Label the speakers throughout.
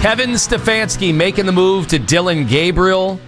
Speaker 1: Kevin Stefanski making the move to Dillon Gabriel.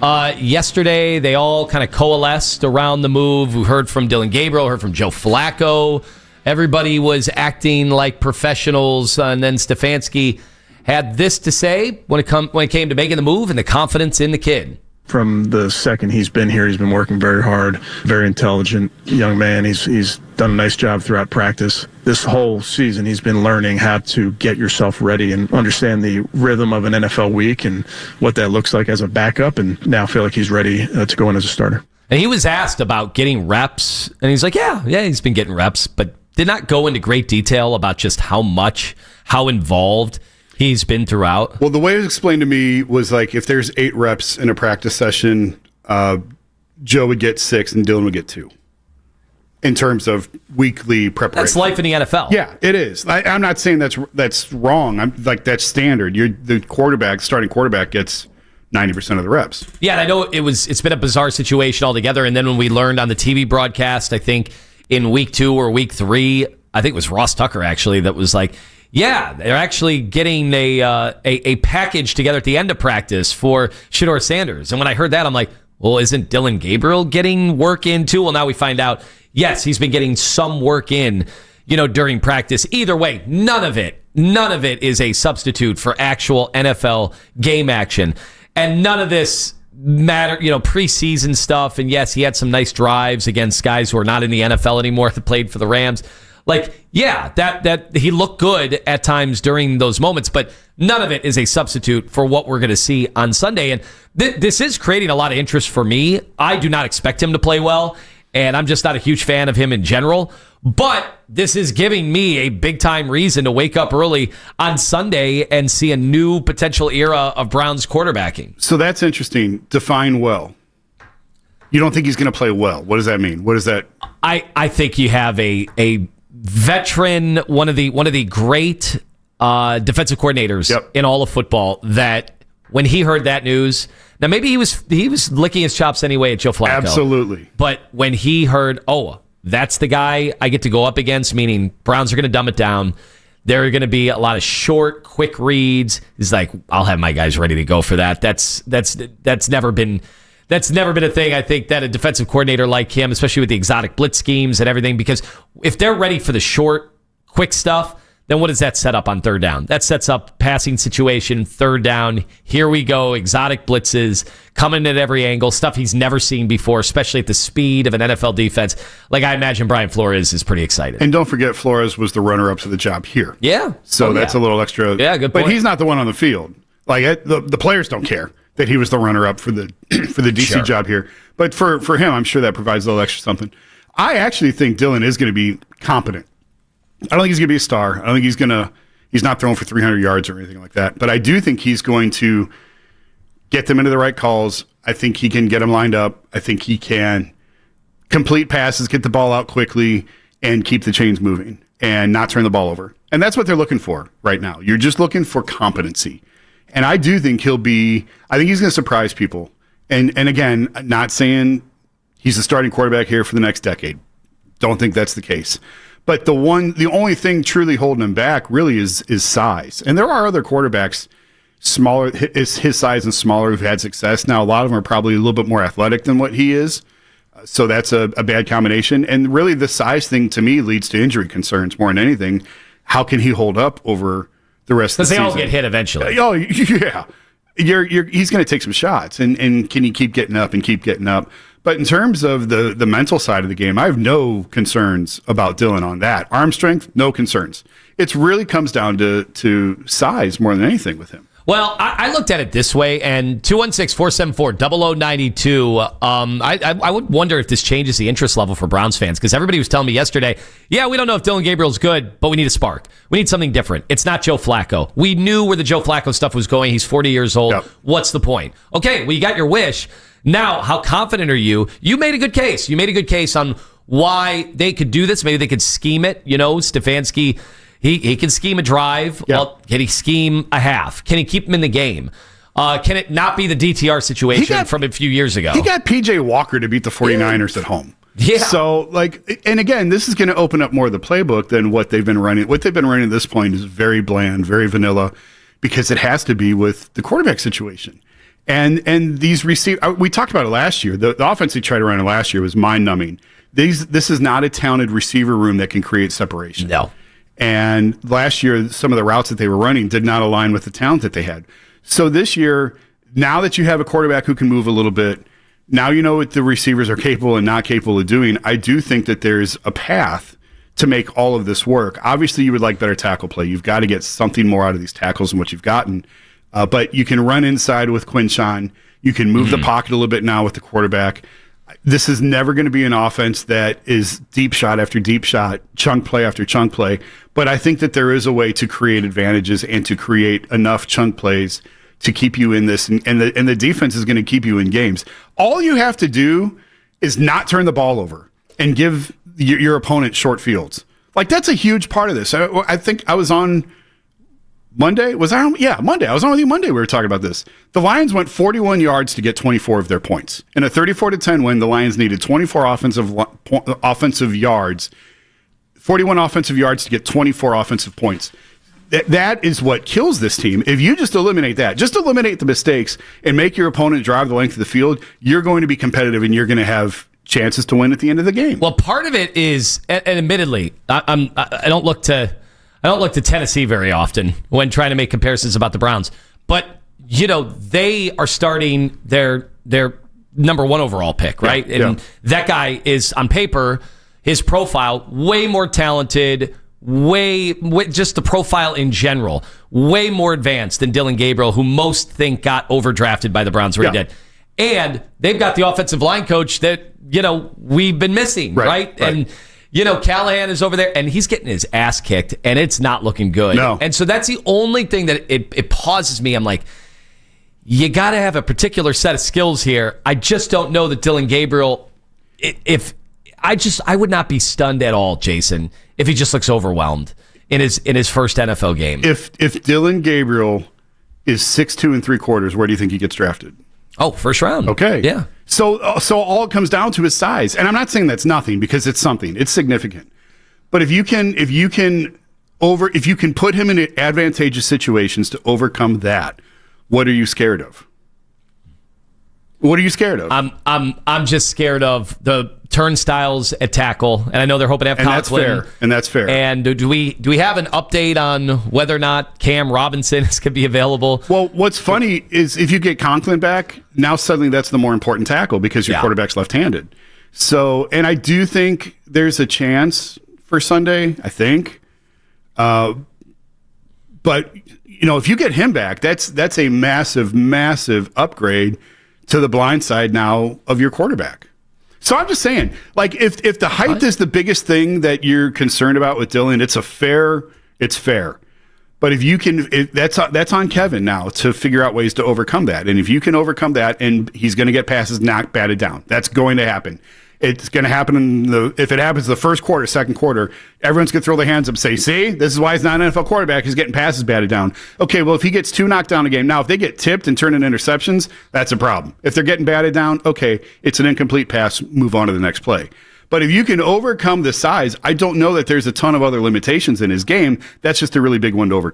Speaker 1: Yesterday, they all kind of coalesced around the move. We heard from Dillon Gabriel, heard from Joe Flacco. Everybody was acting like professionals, and then Stefanski had this to say when it came to making the move and the confidence in the kid.
Speaker 2: From the second he's been here, he's been working very hard, very intelligent young man. He's done a nice job throughout practice. This whole season, he's been learning how to get yourself ready and understand the rhythm of an NFL week and what that looks like as a backup, and now feel like he's ready to go in as a starter.
Speaker 1: And he was asked about getting reps, and he's like, yeah, he's been getting reps, but did not go into great detail about just how involved he's been throughout.
Speaker 3: Well, the way it was explained to me was like if there's 8 reps in a practice session, Joe would get 6 and Dillon would get 2 in terms of weekly preparation.
Speaker 1: That's life in the NFL.
Speaker 3: Yeah, it is. I'm not saying that's wrong. I'm like that's standard. The starting quarterback gets 90% of the reps.
Speaker 1: Yeah, and I know it's been a bizarre situation altogether. And then when we learned on the TV broadcast, I think in week 2 or week 3, I think it was Ross Tucker actually that was like, yeah, they're actually getting a package together at the end of practice for Shedeur Sanders. And when I heard that, I'm like, well, isn't Dillon Gabriel getting work in too? Well, now we find out, yes, he's been getting some work in, during practice. Either way, none of it is a substitute for actual NFL game action. And none of this matter, preseason stuff. And yes, he had some nice drives against guys who are not in the NFL anymore that played for the Rams. Like, yeah, that he looked good at times during those moments, but none of it is a substitute for what we're going to see on Sunday. And this is creating a lot of interest for me. I do not expect him to play well, and I'm just not a huge fan of him in general. But this is giving me a big-time reason to wake up early on Sunday and see a new potential era of Browns quarterbacking.
Speaker 3: So that's interesting. Define well. You don't think he's going to play well. What does that mean? What is that?
Speaker 1: I think you have a veteran, one of the great defensive coordinators in all of football, that when he heard that news, now maybe he was licking his chops anyway at Joe Flacco.
Speaker 3: Absolutely.
Speaker 1: But when he heard, oh, that's the guy I get to go up against, meaning Browns are going to dumb it down. There are going to be a lot of short, quick reads. He's like, I'll have my guys ready to go for that. That's never been a thing, I think, that a defensive coordinator like him, especially with the exotic blitz schemes and everything, because if they're ready for the short, quick stuff, then what does that set up on third down? That sets up passing situation, third down. Here we go, exotic blitzes, coming at every angle, stuff he's never seen before, especially at the speed of an NFL defense. Like, I imagine Brian Flores is pretty excited.
Speaker 3: And don't forget, Flores was the runner-up to the job here.
Speaker 1: Yeah.
Speaker 3: So that's a little extra.
Speaker 1: Yeah, good point.
Speaker 3: But he's not the one on the field. Like, the players don't care that he was the runner-up for the DC job here. But for him, I'm sure that provides a little extra something. I actually think Dillon is going to be competent. I don't think he's going to be a star. I don't think he's not throwing for 300 yards or anything like that. But I do think he's going to get them into the right calls. I think he can get them lined up. I think he can complete passes, get the ball out quickly, and keep the chains moving and not turn the ball over. And that's what they're looking for right now. You're just looking for competency. And I do think I think he's going to surprise people. And again, not saying he's the starting quarterback here for the next decade. Don't think that's the case. But the only thing truly holding him back really is size. And there are other quarterbacks smaller, his size and smaller, who've had success. Now, a lot of them are probably a little bit more athletic than what he is. So that's a bad combination. And really the size thing to me leads to injury concerns more than anything. How can he hold up over the rest of the season?
Speaker 1: Because they all get hit eventually.
Speaker 3: Oh, yeah. He's going to take some shots. And can he keep getting up and keep getting up? But in terms of the mental side of the game, I have no concerns about Dillon on that. Arm strength, no concerns. It really comes down to size more than anything with him.
Speaker 1: Well, I looked at it this way, and 216-474-0092, I would wonder if this changes the interest level for Browns fans, because everybody was telling me yesterday, yeah, we don't know if Dillon Gabriel's good, but we need a spark. We need something different. It's not Joe Flacco. We knew where the Joe Flacco stuff was going. He's 40 years old. Yep. What's the point? Okay, well, you got your wish. Now, how confident are you? You made a good case. You made a good case on why they could do this. Maybe they could scheme it. Stefanski, he can scheme a drive. Yep. Well, can he scheme a half? Can he keep him in the game? Can it not be the DTR situation from a few years ago?
Speaker 3: He got P.J. Walker to beat the 49ers at home.
Speaker 1: Yeah.
Speaker 3: So, and again, this is going to open up more of the playbook than what they've been running. What they've been running at this point is very bland, very vanilla. because it has to be with the quarterback situation. And these we talked about it last year. The offense they tried to run last year was mind-numbing. This is not a talented receiver room that can create separation.
Speaker 1: No.
Speaker 3: And last year, some of the routes that they were running did not align with the talent that they had. So this year, now that you have a quarterback who can move a little bit, now you know what the receivers are capable and not capable of doing. I do think that there's a path to make all of this work. Obviously, you would like better tackle play. You've got to get something more out of these tackles than what you've gotten. But you can run inside with Quinshon. You can move the pocket a little bit now with the quarterback. This is never going to be an offense that is deep shot after deep shot, chunk play after chunk play. But I think that there is a way to create advantages and to create enough chunk plays to keep you in this. And the defense is going to keep you in games. All you have to do is not turn the ball over and give your opponent short fields. Like, that's a huge part of this. I think I was on Monday. Was I on? Yeah, Monday. I was on with you Monday. We were talking about this. The Lions went 41 yards to get 24 of their points. In a 34-10 win, the Lions needed 24 offensive yards, 41 offensive yards to get 24 offensive points. That is what kills this team. If you just eliminate that, just eliminate the mistakes and make your opponent drive the length of the field, you're going to be competitive and you're going to have chances to win at the end of the game.
Speaker 1: Well, part of it is, and admittedly, I don't look to Tennessee very often when trying to make comparisons about the Browns, but they are starting their number one overall pick, right?
Speaker 3: Yeah,
Speaker 1: and that guy is, on paper, his profile way more talented, way just the profile in general, way more advanced than Dillon Gabriel, who most think got overdrafted by the Browns where he did. And they've got the offensive line coach that we've been missing, right? And Callahan is over there, and he's getting his ass kicked, and it's not looking good.
Speaker 3: No.
Speaker 1: And so that's the only thing that it pauses me. I'm like, you got to have a particular set of skills here. I just don't know that Dillon Gabriel, I would not be stunned at all, Jason, if he just looks overwhelmed in his first NFL game.
Speaker 3: If Dillon Gabriel is 6'2 3/4, where do you think he gets drafted?
Speaker 1: Oh, first round.
Speaker 3: Okay.
Speaker 1: Yeah.
Speaker 3: So all it comes down to is size. And I'm not saying that's nothing, because it's something. It's significant. But if you can put him in advantageous situations to overcome that, what are you scared of? What are you scared of?
Speaker 1: I'm just scared of the turnstiles at tackle, and I know they're hoping to have Conklin.
Speaker 3: And that's fair.
Speaker 1: And do we have an update on whether or not Cam Robinson is going to be available?
Speaker 3: Well, what's funny is if you get Conklin back, now suddenly that's the more important tackle because your quarterback's left-handed. So, and I do think there's a chance for Sunday, I think. But if you get him back, that's a massive, massive upgrade to the blind side now of your quarterback. So I'm just saying, like, if the height is the biggest thing that you're concerned about with Dillon, it's fair. But that's on Kevin now to figure out ways to overcome that. And if you can overcome that, and he's going to get passes not batted down, that's going to happen. It's going to happen if it happens the first quarter, second quarter, everyone's going to throw their hands up and say, see, this is why he's not an NFL quarterback. He's getting passes batted down. Okay, well, if he gets 2 knocked down a game, now if they get tipped and turn into interceptions, that's a problem. If they're getting batted down, okay, it's an incomplete pass, move on to the next play. But if you can overcome the size, I don't know that there's a ton of other limitations in his game. That's just a really big one to overcome.